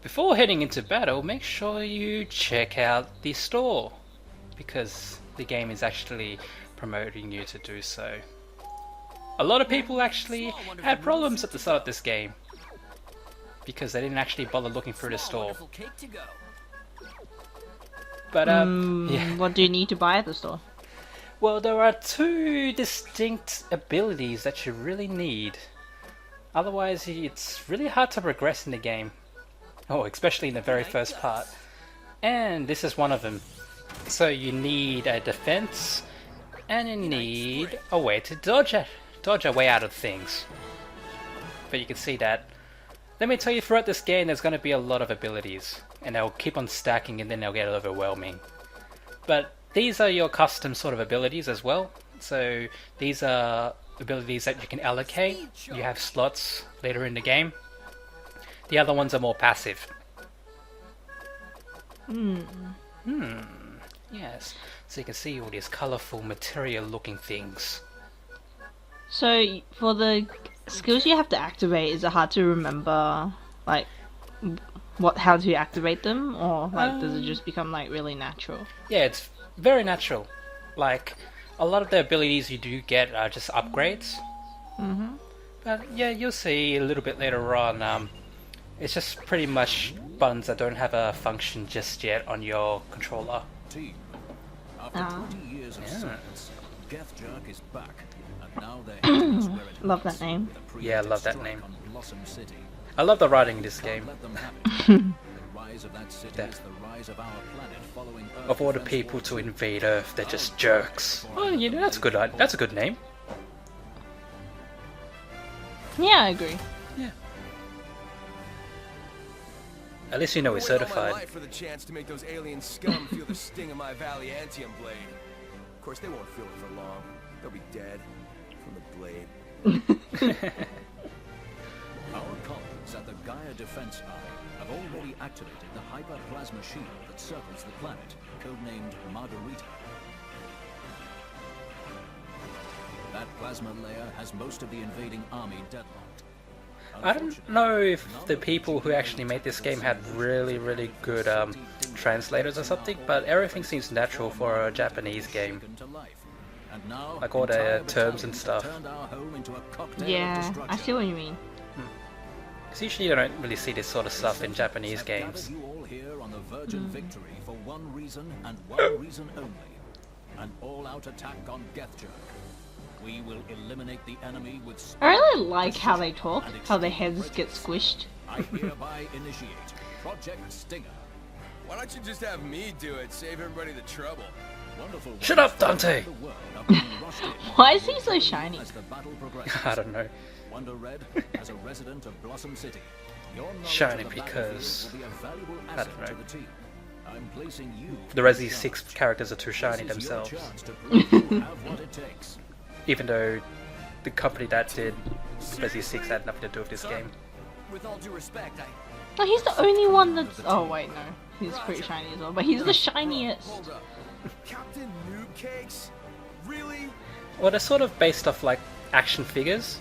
Before heading into battle, make sure you check out the store, because the game is actually promoting you to do so. A lot of people actually had problems at the start of this game, because they didn't actually bother looking through the store. But yeah. What do you need to buy at the store? Well, there are two distinct abilities that you really need. Otherwise, it's really hard to progress in the game. Oh, especially in the very first part. And this is one of them. So you need a defense, and you need a way to dodge a way out of things. But you can see that. Let me tell you, throughout this game, there's going to be a lot of abilities, and they'll keep on stacking, and then they'll get overwhelming. But these are your custom sort of abilities as well. So these are abilities that you can allocate. You have slots later in the game. The other ones are more passive. Yes. So you can see all these colourful material looking things. So for the skills you have to activate, is it hard to remember like how to activate them, or like does it just become like really natural? Yeah, it's very natural. Like a lot of the abilities you do get are just upgrades. But yeah, you'll see a little bit later on. It's just pretty much buttons that don't have a function just yet on your controller. After 20 years of silence, Geth Jerk is back, and now they're heading us where it Love that name. Yeah, I love that name. on Blossom City. I love the writing in this game. Let them have it. The rise of that city is the rise of our planet following Earth Of all the defense people forces. to invade Earth, they're just jerks. Oh, you know, that's good. That's a good name. Yeah, I agree. Yeah. At least you know it's I waited all my certified. life for the chance to make those alien scum feel the sting of my Valiantium blade. Of course, they won't feel it for long. They'll be dead from the blade. Our colleagues at the Gaia Defense Arm have already activated the hyperplasma shield that circles the planet, codenamed Margarita. That plasma layer has most of the invading army deadlocked. I don't know if the people who actually made this game had really good translators or something, but everything seems natural for a Japanese game. Like all the terms and stuff. Yeah, I see what you mean. Because usually you don't really see this sort of stuff in Japanese games. You all here on the verge of victory for one reason and one reason only. An all-out attack on Geth Jerk. We will eliminate the enemy with I really like how they talk, how their heads get squished. I hereby initiate Project Stinger. Why don't you just have me do it? Save everybody the trouble. Wonderful. Shut up, Dante! The world are being rushed in Why is he so shiny? as the battle progresses. I don't know. Wonder Red, as a resident of Blossom City, your knowledge Shiny of the because- battlefield will be a valuable I asset don't to know. the team. I'm placing you. The Resi 6 characters are too shiny This is your themselves. chance to prove you have what it takes. Even though the company that did Resi 6 had nothing to do with this game. With all due respect, No, he's the only one that's. Oh wait, no, he's pretty shiny as well. But he's the shiniest. Hold up. Captain Noob Cakes? Really? Well, they're sort of based off like action figures.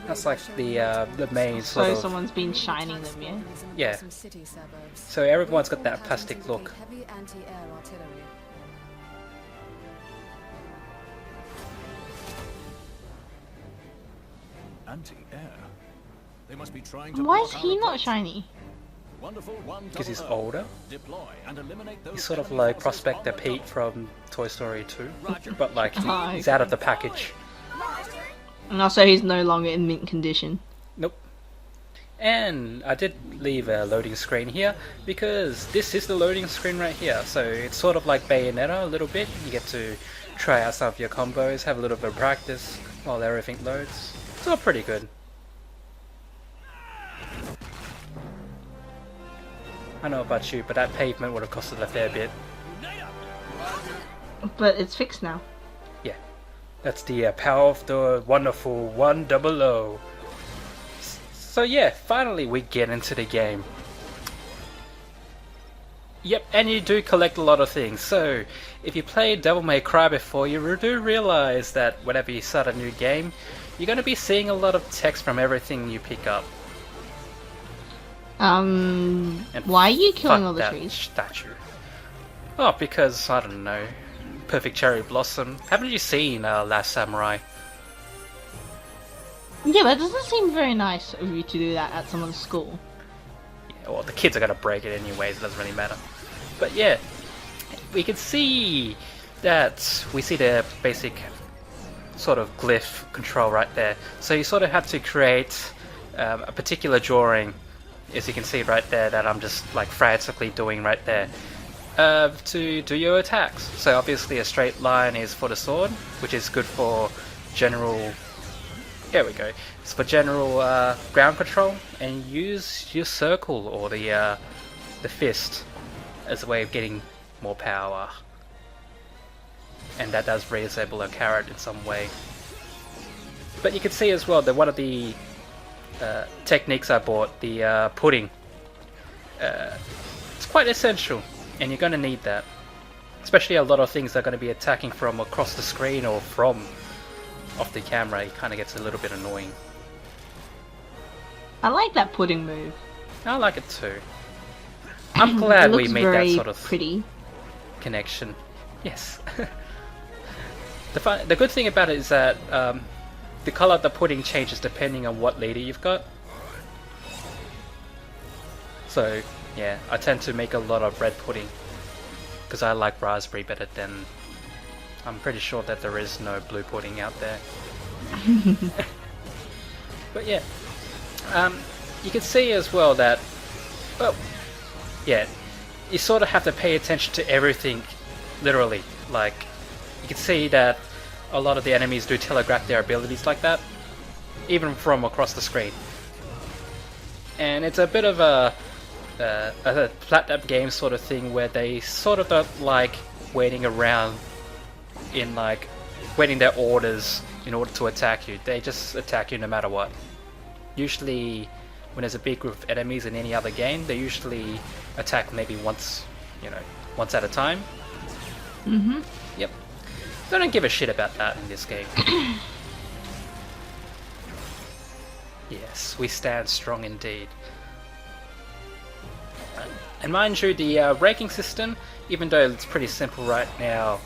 That's like the main sort So of. someone's been shining them, yeah. Yeah. So everyone's got that plastic look. Anti-air. They must be trying to. Why is block he our not approach. shiny? Wonderful 100. Because he's older. Deploy and eliminate those He's sort of enemy like forces Prospector on the Pete top. from Toy Story 2. But like, Ah, he's out of the package. And also, he's no longer in mint condition. Nope. And I did leave a loading screen here because this is the loading screen right here. So it's sort of like Bayonetta a little bit. You get to try out some of your combos, have a little bit of practice while everything loads. It's all pretty good. I know about you, but that pavement would have costed a fair bit. But it's fixed now. Yeah. That's the power of the wonderful 100. So yeah, finally we get into the game. Yep, and you do collect a lot of things. So, if you played Devil May Cry before, you do realize that whenever you start a new game, you're going to be seeing a lot of text from everything you pick up. And Why are you killing fuck all the that trees? statue. Oh, because, I don't know. Perfect cherry blossom. Haven't you seen Last Samurai? Yeah, but it doesn't seem very nice of you to do that at someone's school. Yeah, well, the kids are gonna break it anyways, it doesn't really matter. But yeah, we can see that we see the basic sort of glyph control right there. So you sort of have to create a particular drawing, as you can see right there, that I'm just like frantically doing right there, to do your attacks. So obviously a straight line is for the sword, which is good for general. There we go. It's for general ground control, and use your circle or the fist as a way of getting more power. And that does reassemble a carrot in some way. But you can see as well that one of the techniques I bought, the pudding, it's quite essential, and you're going to need that. Especially a lot of things are going to be attacking from across the screen or from off the camera. It kind of gets a little bit annoying. I like that pudding move. I like it too. I'm glad It we looks made that very sort of pretty. connection. Yes. The good thing about it is that the color of the pudding changes depending on what leader you've got. So yeah, I tend to make a lot of red pudding because I like raspberry better than. I'm pretty sure that there is no blue pudding out there. But yeah, you can see as well that, well, yeah, you sort of have to pay attention to everything, literally. Like, you can see that a lot of the enemies do telegraph their abilities like that, even from across the screen. And it's a bit of a platinum game sort of thing where they sort of don't like waiting around in like waiting their orders in order to attack you. They just attack you no matter what. Usually when there's a big group of enemies in any other game, they usually attack maybe once, once at a time. Mm-hmm. Yep. They don't give a shit about that in this game. Yes, we stand strong indeed. And mind you, the ranking system, even though it's pretty simple right now,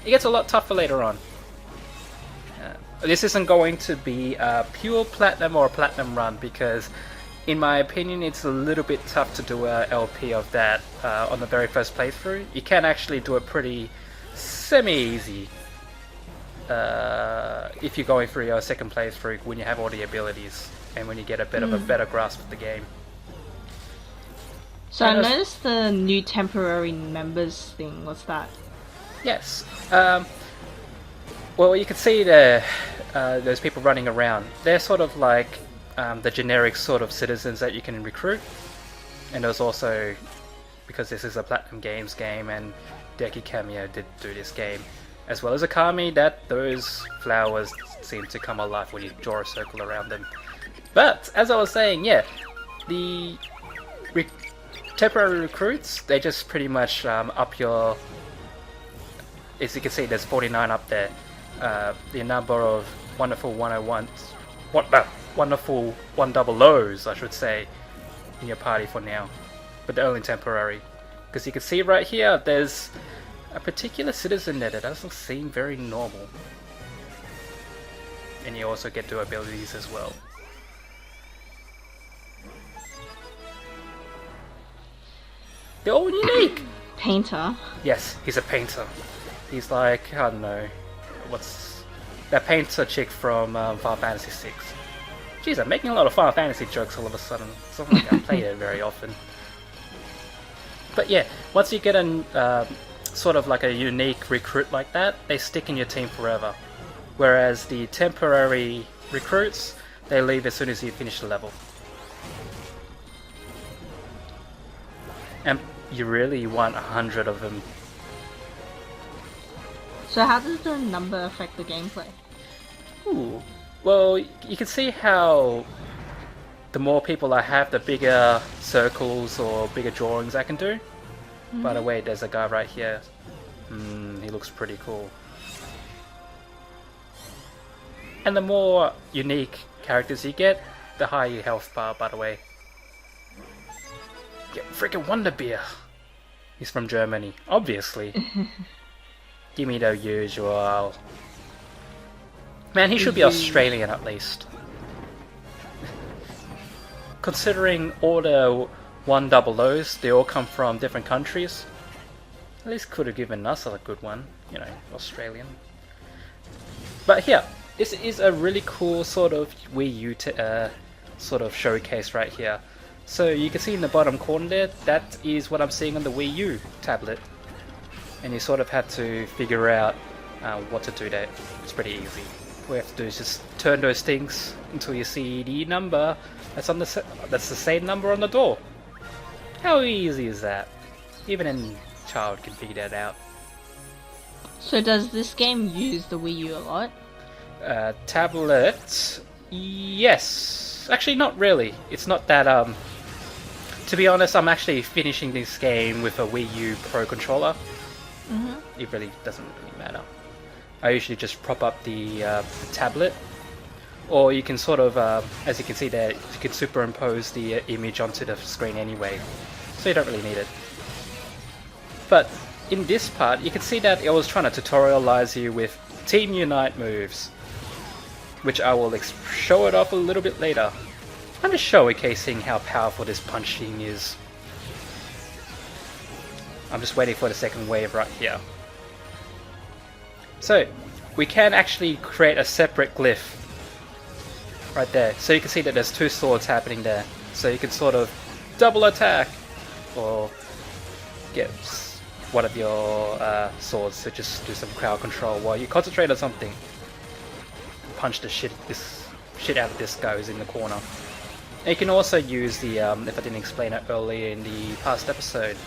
it gets a lot tougher later on. This isn't going to be a pure platinum or a platinum run because, in my opinion, it's a little bit tough to do a LP of that on the very first playthrough. You can actually do it pretty semi-easy if you're going through your second playthrough when you have all the abilities and when you get a bit of a better grasp of the game. So I noticed the new temporary members thing. What's that? Yes. Well, you can see there, those people running around. They're sort of like the generic sort of citizens that you can recruit. And there's also, because this is a Platinum Games game and Deki Cameo did do this game, as well as Akami, that those flowers seem to come alive when you draw a circle around them. But, as I was saying, yeah, the temporary recruits, they just pretty much up your... As you can see, there's 49 up there. The number of wonderful 101s, wonderful 100s, I should say, in your party for now. But they're only temporary. Because you can see right here, there's a particular citizen there that doesn't seem very normal. And you also get to abilities as well. They're all unique! Painter. Yes, he's a painter. He's like, I don't know, what's that painter chick from Final Fantasy VI. Jeez, I'm making a lot of Final Fantasy jokes all of a sudden. It's not like I play it very often. But yeah, once you get a sort of like a unique recruit like that, they stick in your team forever. Whereas the temporary recruits, they leave as soon as you finish the level. And you really want 100 of them. So how does the number affect the gameplay? Ooh. Well, you can see how the more people I have, the bigger circles or bigger drawings I can do. By the way, there's a guy right here. He looks pretty cool. And the more unique characters you get, the higher your health bar, by the way. Yeah, freaking Wonder Beer. He's from Germany, obviously. Give me the usual. Man, he should be Australian at least. Considering all the 100s, they all come from different countries. At least could have given us a good one, you know, Australian. But here, this is a really cool sort of Wii U sort of showcase right here. So you can see in the bottom corner there, that is what I'm seeing on the Wii U tablet. And you sort of have to figure out what to do there. It's pretty easy. All you have to do is just turn those things until you see the number that's the same number on the door. How easy is that? Even a child can figure that out. So does this game use the Wii U a lot? Tablet, yes. Actually, not really. It's not that. To be honest, I'm actually finishing this game with a Wii U Pro controller. It really doesn't really matter. I usually just prop up the tablet, or you can sort of, as you can see there, you can superimpose the image onto the screen anyway, so you don't really need it. But in this part, you can see that it was trying to tutorialize you with Team Unite moves, which I will show it off a little bit later. I'm just showcasing how powerful this punching is. I'm just waiting for the second wave right here. So, we can actually create a separate glyph right there. So you can see that there's two swords happening there. So you can sort of double attack, or get one of your swords to just do some crowd control while you concentrate on something. Punch the shit out of this guy who's in the corner. And you can also use the, if I didn't explain it earlier in the past episode,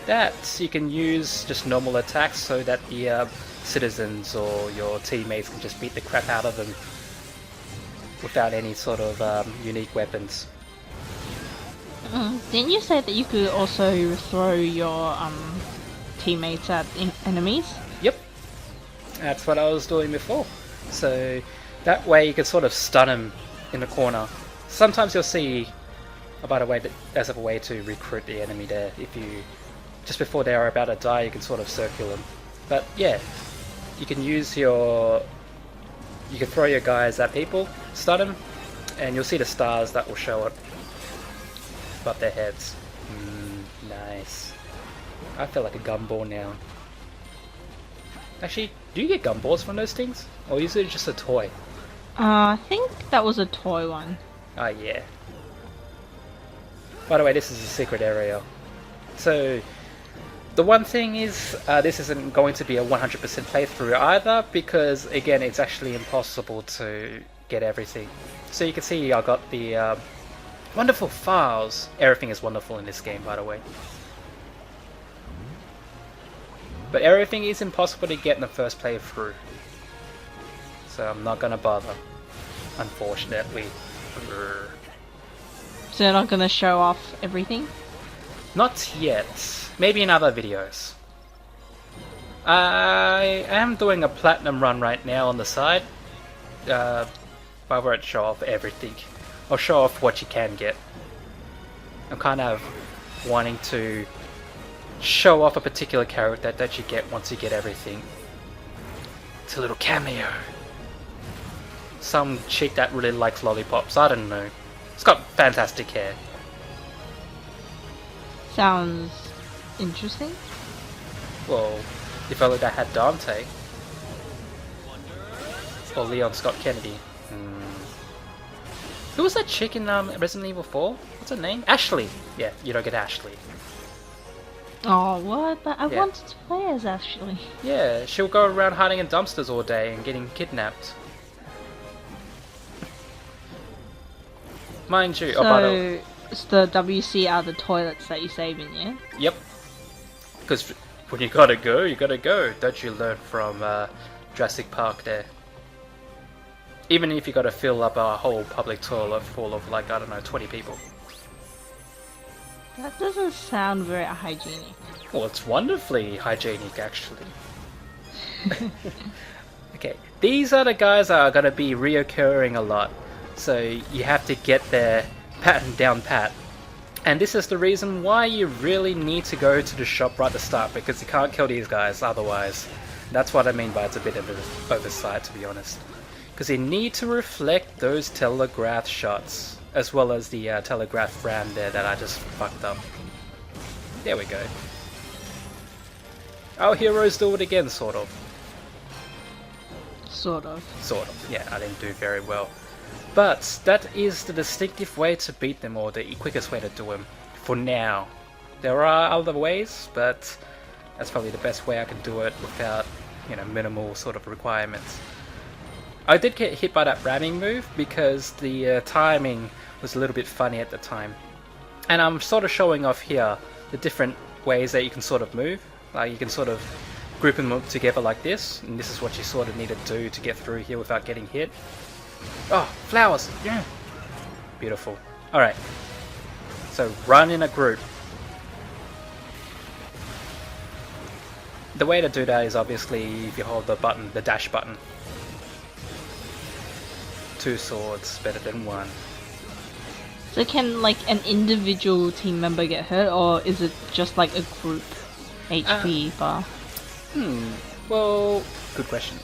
that you can use just normal attacks so that the citizens or your teammates can just beat the crap out of them without any sort of unique weapons. Didn't you say that you could also throw your teammates at enemies? Yep, that's what I was doing before. So that way you can sort of stun them in the corner. Sometimes you'll see, by the way, that there's a way to recruit the enemy there. If you, just before they are about to die, you can sort of circle them. But yeah, you can use you can throw your guys at people, stun them, and you'll see the stars that will show up above their heads. Nice. I feel like a gumball now. Actually, do you get gumballs from those things? Or is it just a toy? I think that was a toy one. Ah, yeah. By the way, this is a secret area. So, the one thing is, this isn't going to be a 100% playthrough either, because, again, it's actually impossible to get everything. So you can see I got the wonderful files. Everything is wonderful in this game, by the way. But everything is impossible to get in the first playthrough. So I'm not gonna bother, unfortunately. So they're not gonna show off everything? Not yet. Maybe in other videos. I am doing a platinum run right now on the side. I won't show off everything. I'll show off what you can get. I'm kind of wanting to show off a particular character that you get once you get everything. It's a little cameo. Some chick that really likes lollipops, I don't know. It's got fantastic hair. Sounds interesting. Well, if only that had Dante. Or Leon Scott Kennedy. Who was that chick in Resident Evil 4? What's her name? Ashley! Yeah, you don't get Ashley. Oh, what? But I Yeah. wanted to play as Ashley. Yeah, she'll go around hiding in dumpsters all day and getting kidnapped. Mind you, So, it's the WC are the toilets that you save in, yeah? Yep. Because when you gotta go, you gotta go. Don't you learn from Jurassic Park there? Even if you gotta fill up a whole public toilet full of, like, I don't know, 20 people. That doesn't sound very hygienic. Well, it's wonderfully hygienic, actually. Okay, these are the guys that are gonna be reoccurring a lot. So you have to get their pattern down pat. And this is the reason why you really need to go to the shop right at the start, because you can't kill these guys otherwise. That's what I mean by it's a bit of an oversight, to be honest. Because you need to reflect those telegraph shots, as well as the telegraph ram there that I just fucked up. There we go. Our heroes do it again, sort of. Sort of. Sort of, yeah, I didn't do very well. But that is the distinctive way to beat them, or the quickest way to do them, for now. There are other ways, but that's probably the best way I can do it without, you know, minimal sort of requirements. I did get hit by that ramming move because the timing was a little bit funny at the time. And I'm sort of showing off here the different ways that you can sort of move. Like you can sort of group them up together like this, and this is what you sort of need to do to get through here without getting hit. Oh, flowers! Yeah! Beautiful. Alright. So run in a group. The way to do that is obviously if you hold the button, the dash button. 2 swords, better than 1. So can like an individual team member get hurt, or is it just like a group HP bar? Well, good question.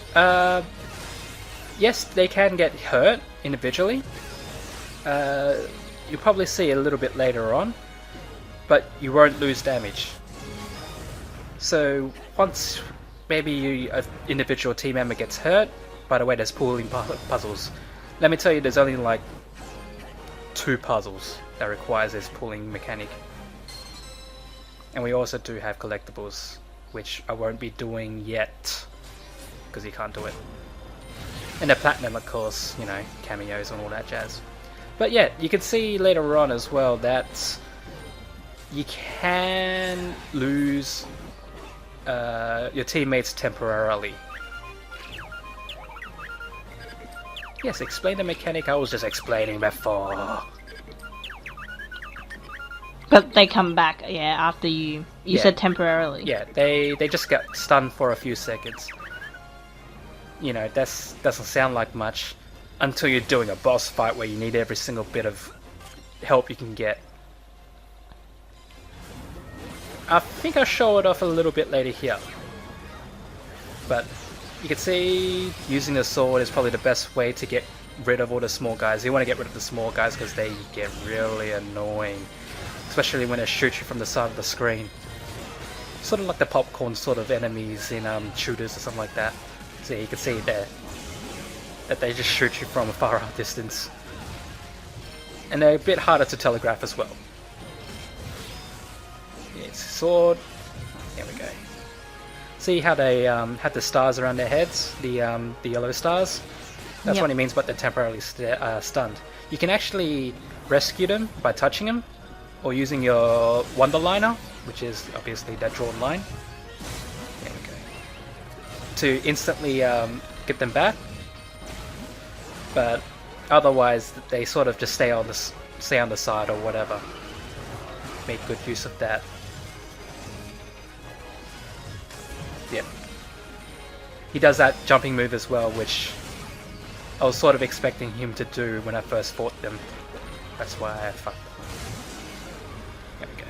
Yes, they can get hurt individually. You'll probably see a little bit later on, but you won't lose damage. So once maybe an individual team member gets hurt, by the way, there's pooling puzzles. Let me tell you, there's only like 2 puzzles that requires this pooling mechanic. And we also do have collectibles, which I won't be doing yet, because you can't do it. And the platinum, of course, you know, cameos and all that jazz. But yeah, you can see later on as well that you can lose your teammates temporarily. Yes, explain the mechanic I was just explaining before. But they come back, yeah, after you Yeah. said temporarily. Yeah, they just get stunned for a few seconds. You know, that doesn't sound like much until you're doing a boss fight where you need every single bit of help you can get. I think I'll show it off a little bit later here. But you can see using the sword is probably the best way to get rid of all the small guys. You want to get rid of the small guys because they get really annoying. Especially when they shoot you from the side of the screen. Sort of like the popcorn sort of enemies in shooters or something like that. So you can see there that they just shoot you from a far out distance. And they're a bit harder to telegraph as well. It's a sword. There we go. See how they had the stars around their heads? The yellow stars? That's Yep. what it means by they're temporarily stunned. You can actually rescue them by touching them, or using your Wonder Liner, which is obviously that drawn line. There we go. To instantly get them back. But otherwise, they sort of just stay on the side or whatever. Make good use of that. Yep. He does that jumping move as well, which I was sort of expecting him to do when I first fought them. That's why I fucked them. There we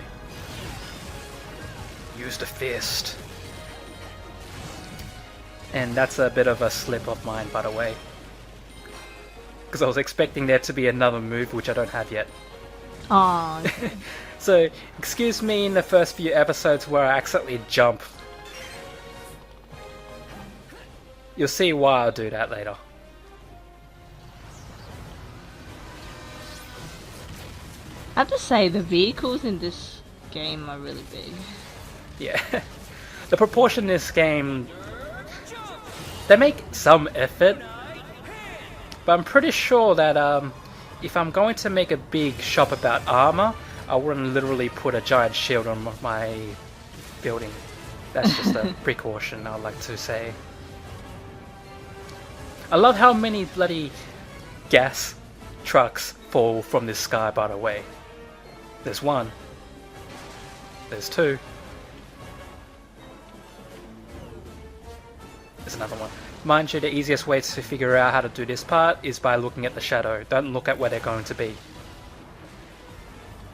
go. Use the fist. And that's a bit of a slip of mine, by the way. Because I was expecting there to be another move, which I don't have yet. Aw. So, excuse me in the first few episodes where I accidentally jump. You'll see why I'll do that later. I have to say, the vehicles in this game are really big. Yeah. The proportion in this game, they make some effort, but I'm pretty sure that if I'm going to make a big shop about armor, I wouldn't literally put a giant shield on my building. That's just a precaution I'd like to say. I love how many bloody gas trucks fall from this sky, by the way. There's 1. There's 2. There's another one. Mind you, the easiest way to figure out how to do this part is by looking at the shadow. Don't look at where they're going to be.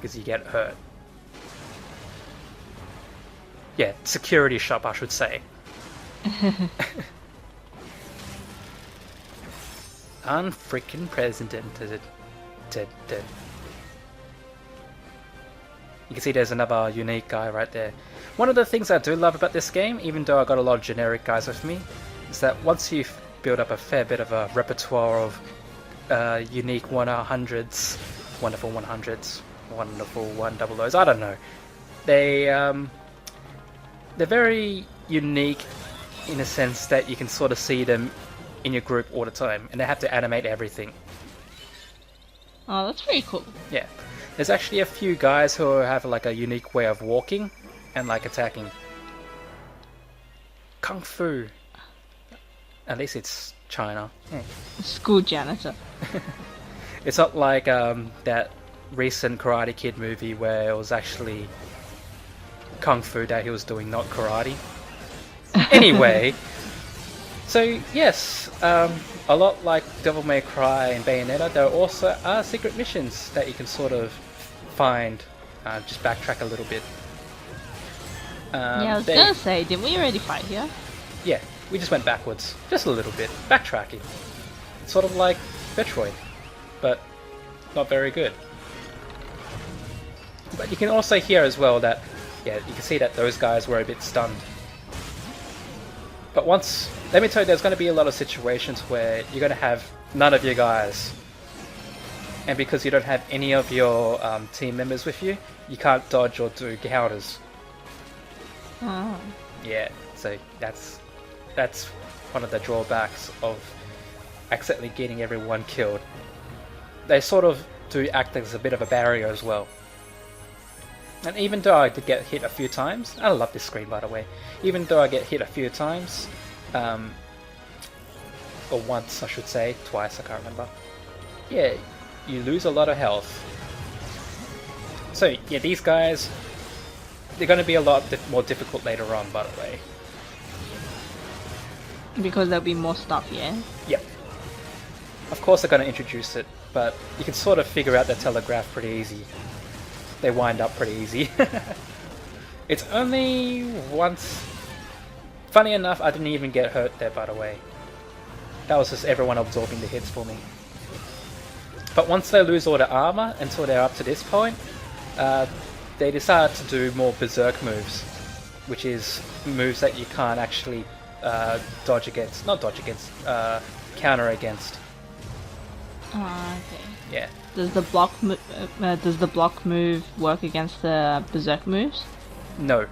because you get hurt. Yeah, security shop, I should say. Unfreaking precedented. You can see there's another unique guy right there. One of the things I do love about this game, even though I got a lot of generic guys with me, is that once you've built up a fair bit of a repertoire of unique 100s, wonderful 100s, wonderful 100s, I don't know. They're very unique in a sense that you can sort of see them in your group all the time, and they have to animate everything. Oh, that's very cool. Yeah. There's actually a few guys who have like a unique way of walking and like attacking. Kung Fu. At least it's China. School janitor. It's not like that recent Karate Kid movie where it was actually Kung Fu that he was doing, not karate. Anyway, so yes, a lot like Devil May Cry and Bayonetta, there also are secret missions that you can sort of find. Just backtrack a little bit. Yeah, I was gonna say, didn't we already fight here? Yeah, we just went backwards, just a little bit, backtracking. It's sort of like Metroid, but not very good. But you can also hear as well that, yeah, you can see that those guys were a bit stunned. But once, let me tell you, there's going to be a lot of situations where you're going to have none of your guys. And because you don't have any of your team members with you, you can't dodge or do counters. Oh. Yeah, so that's one of the drawbacks of accidentally getting everyone killed. They sort of do act as a bit of a barrier as well. And even though I did get hit a few times, I love this screen by the way, even though I get hit a few times, or once I should say, twice, I can't remember, yeah, you lose a lot of health. So yeah, these guys, they're going to be a lot more difficult later on, by the way. Because there'll be more stuff, yeah? Yep. Of course they're going to introduce it, but you can sort of figure out the telegraph pretty easy. They wind up pretty easy. It's only once... Funny enough, I didn't even get hurt there, by the way. That was just everyone absorbing the hits for me. But once they lose all the armor until they're up to this point, they decide to do more berserk moves, which is moves that you can't actually dodge against. Not dodge against, counter against. Oh, okay. Yeah. Does the block move work against the berserk moves? No.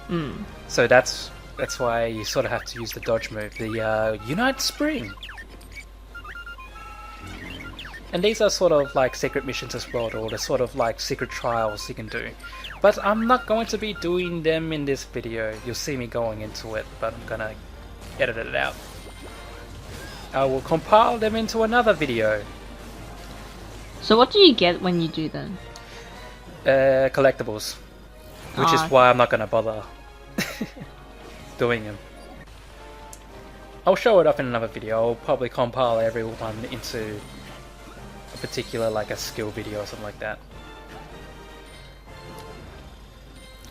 Mm. So that's why you sort of have to use the dodge move, the Unite Spring. And these are sort of like secret missions as well, or the sort of like secret trials you can do. But I'm not going to be doing them in this video. You'll see me going into it, but I'm gonna edit it out. I will compile them into another video. So what do you get when you do them? Collectibles. Which is why I'm not gonna bother doing them. I'll show it up in another video. I'll probably compile everyone into a particular, like a skill video or something like that.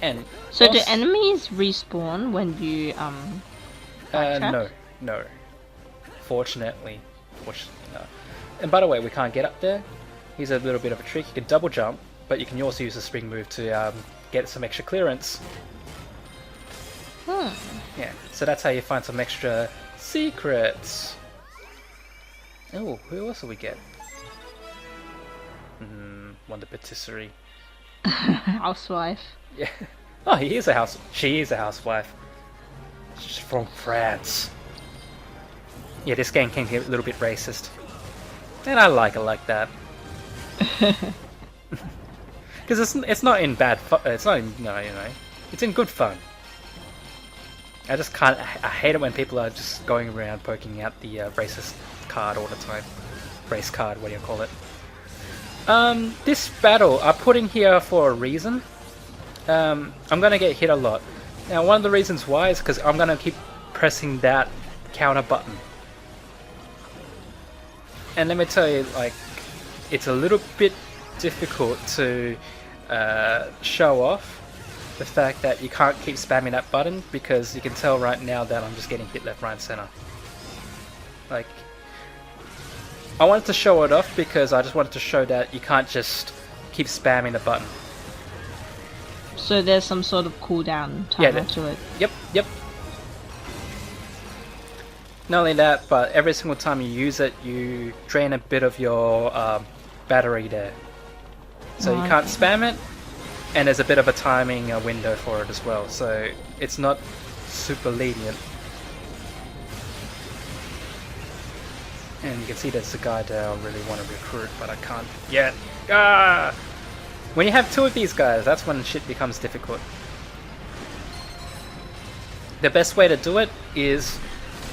And so also, do enemies respawn when you backtrack? no. Fortunately, no. And by the way, we can't get up there. Here's a little bit of a trick. You can double jump, but you can also use the spring move to get some extra clearance. Yeah, so that's how you find some extra secrets. Oh, who else do we get? Wonder Patisserie. Housewife. Yeah. Oh, he is a house. She is a housewife. She's from France. Yeah, this game can get a little bit racist, and I like it like that. Because it's not in bad fun. It's not in, no, you know, it's in good fun. I just can't. I hate it when people are just going around poking out the racist card all the time. Race card, what do you call it? This battle I put in here for a reason. I'm gonna get hit a lot. Now, one of the reasons why is because I'm gonna keep pressing that counter button. And let me tell you, like, it's a little bit difficult to show off the fact that you can't keep spamming that button, because you can tell right now that I'm just getting hit left, right, and center. Like, I wanted to show it off because I just wanted to show that you can't just keep spamming the button. So there's some sort of cooldown timer to it. Yep. Not only that, but every single time you use it, you drain a bit of your battery there. So you can't spam it, and there's a bit of a timing window for it as well. So it's not super lenient. And you can see there's a guy there I really want to recruit, but I can't yet. Ah! When you have two of these guys, that's when shit becomes difficult. The best way to do it is,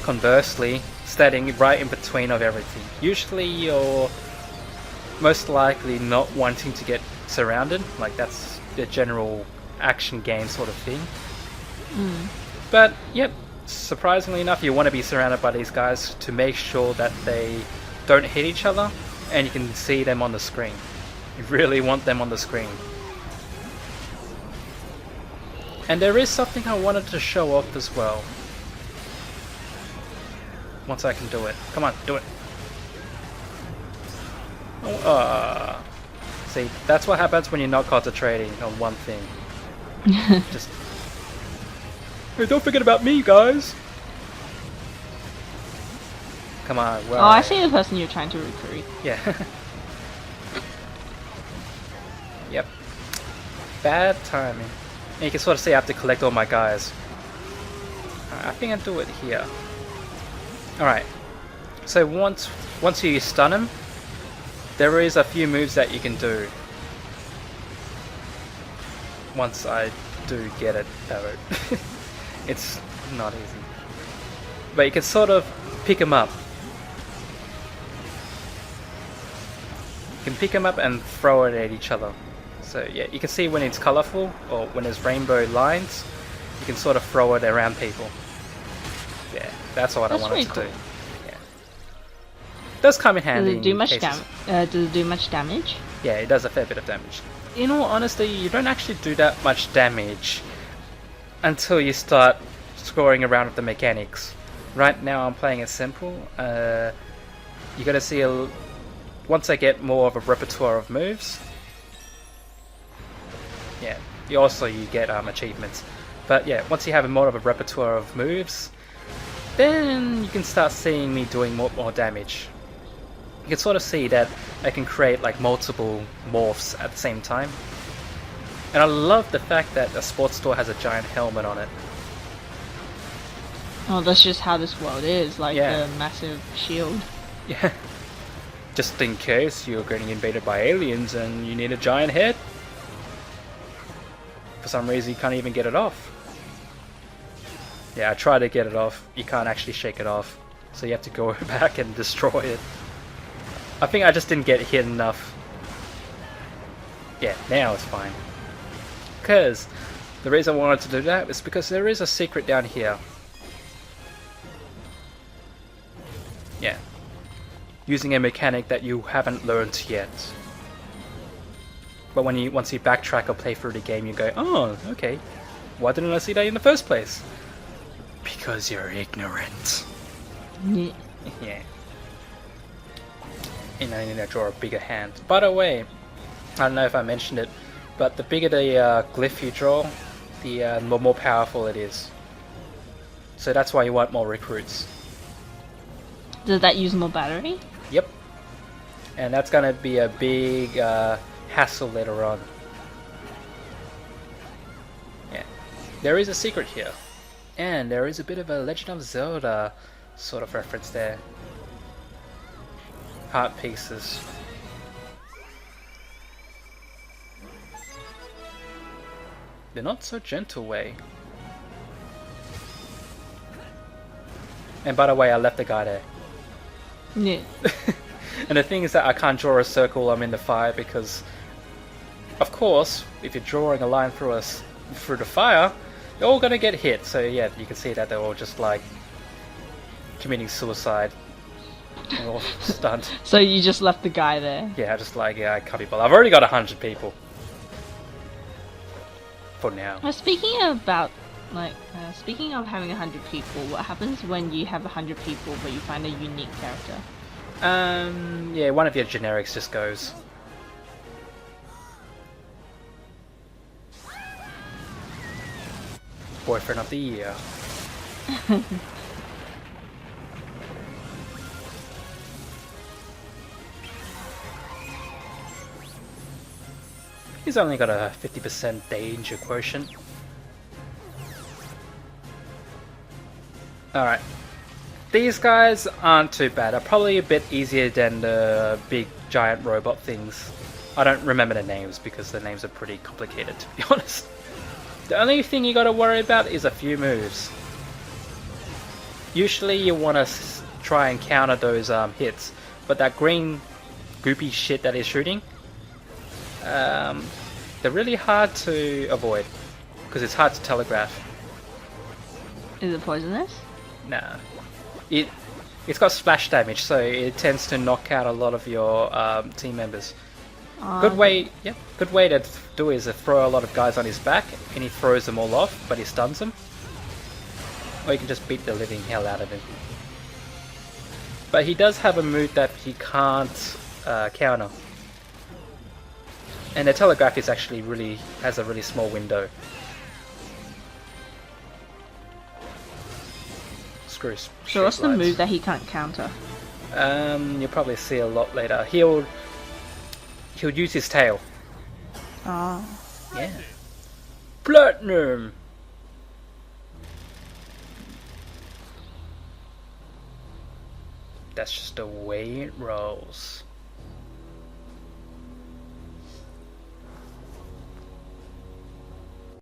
conversely, standing right in between of everything. Usually you're most likely not wanting to get surrounded, like that's the general action game sort of thing. But, yep, surprisingly enough, you want to be surrounded by these guys to make sure that they don't hit each other and you can see them on the screen. You really want them on the screen. And there is something I wanted to show off as well. Once I can do it. Come on, do it. See, that's what happens when you're not concentrating on one thing. Just... Hey, don't forget about me, guys! Come on, where I see the person you're trying to recruit. Yeah. Yep. Bad timing. And you can sort of see I have to collect all my guys. I think I'll do it here. Alright. So once you stun him, there is a few moves that you can do. Once I do get it, though. It's not easy. But you can sort of pick him up. You can pick him up and throw it at each other. So yeah, you can see when it's colourful, or when there's rainbow lines, you can sort of throw it around people. Yeah, that's what I wanted to do. Yeah. It does come in handy. Does it do much does it do much damage? Yeah, it does a fair bit of damage. In all honesty, you don't actually do that much damage until you start scoring around with the mechanics. Right now I'm playing it simple. You gotta see once I get more of a repertoire of moves. Yeah, you get achievements. But yeah, once you have more of a repertoire of moves, then you can start seeing me doing more damage. You can sort of see that I can create like multiple morphs at the same time. And I love the fact that the sports store has a giant helmet on it. Oh, that's just how this world is, like Yeah. the massive shield. Yeah. Just in case you're getting invaded by aliens and you need a giant head. For some reason you can't even get it off. Yeah, I tried to get it off. You can't actually shake it off. So you have to go back and destroy it. I think I just didn't get hit enough. Yeah, now it's fine. Because the reason I wanted to do that is because there is a secret down here. Yeah. Using a mechanic that you haven't learned yet. But once you backtrack or play through the game, you go, oh, okay. Why didn't I see that in the first place? Because you're ignorant. Yeah. Yeah. And I need to draw a bigger hand. By the way, I don't know if I mentioned it, but the bigger the glyph you draw, the more powerful it is. So that's why you want more recruits. Does that use more battery? Yep. And that's gonna be a big hassle later on. Yeah. There is a secret here. And there is a bit of a Legend of Zelda sort of reference there. Heart pieces. The not so gentle way. And by the way, I left the guy there. Yeah. And the thing is that I can't draw a circle I'm in the fire because, of course, if you're drawing a line through the fire, they're all gonna get hit. So yeah, you can see that they're all just like committing suicide. or stunned. So you just left the guy there. Yeah, just like, yeah, I can't be bothered. I've already got 100 people. For now. Well, speaking of having 100 people, what happens when you have 100 people but you find a unique character? Yeah, one of your generics just goes. Boyfriend of the year. He's only got a 50% danger quotient. Alright. These guys aren't too bad. They're probably a bit easier than the big giant robot things. I don't remember their names because the names are pretty complicated, to be honest. The only thing you gotta worry about is a few moves. Usually you wanna try and counter those hits, but that green goopy shit that he's shooting, they're really hard to avoid because it's hard to telegraph. Is it poisonous? Nah, it's got splash damage, so it tends to knock out a lot of your team members. Good way to do is to throw a lot of guys on his back, and he throws them all off, but he stuns them. Or you can just beat the living hell out of him. But he does have a move that he can't counter. And the telegraph is actually has a really small window. Screw. So what's the move that he can't counter? You'll probably see a lot later. He'll use his tail. Oh. Yeah. Platinum. That's just the way it rolls.